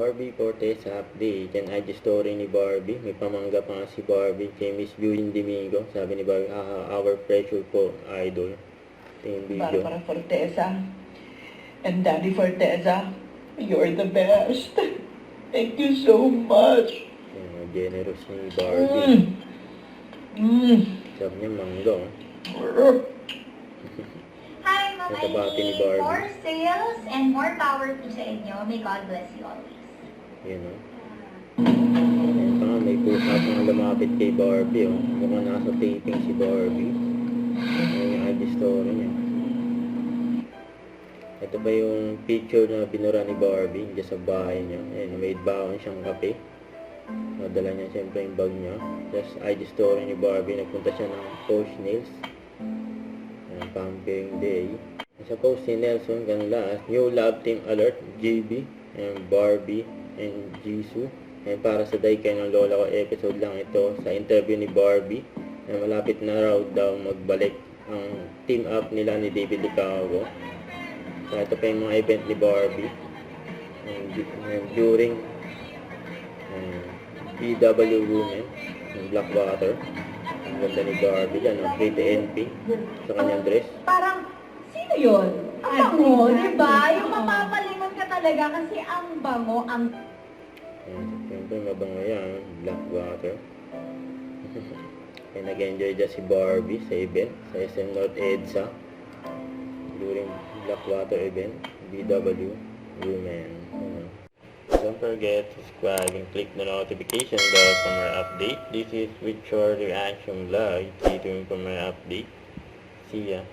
Barbie Forteza update. Yan IG story ni Barbie. May pamangga pa nga si Barbie kay Miss Viewing Domingo. Sabi ni Barbie, our pressure po, idol. Ito yung video. Barbara Forteza and Daddy Forteza, you're the best. Thank you so much. Yan, generous ni Barbie. Sabi niya, mangga. Hi, Mama Natabati ni E. Barbie. More sales and more power to sa inyo. May God bless you always. Yan o. Ayan pa nga, may pusa pa nga lumapit kay Barbie. Oh. Mukhang nasa taping si Barbie. Ayan yung IG story niya. Ito ba yung picture na binura ni Barbie dyan sa bahay niya. Ayan, may baon siyang kape. Nadala niya siyempre yung bag niya. Just IG story ni Barbie. Nagpunta siya ng Post Nails. Pampering Day. Sa post ni Nelson Ganlas, New Love Team Alert, JB, and Barbie, and Jisoo. And para sa Day Kayo ng Lola Ko episode lang ito sa interview ni Barbie. And malapit na raw daw magbalik ang team up nila ni David Licago. So ito pa yung mga event ni Barbie. And during PW Women, Blackwater. Ang ganda ni Barbie dyan, ang pretty NP sa kanyang dress. Parang, sino yun? Ang bango, di ba? Yung mapapalingon ka talaga kasi ang bango, ang... Siyempre, mabango yan, Blackwater. Kaya nag-enjoy dyan si Barbie sa event, sa SM North EDSA. During Blackwater event, BW Women. Don't forget to subscribe and click the notification bell for more update. This is With Short Reaction Vlog. Stay tuned for more update. See ya.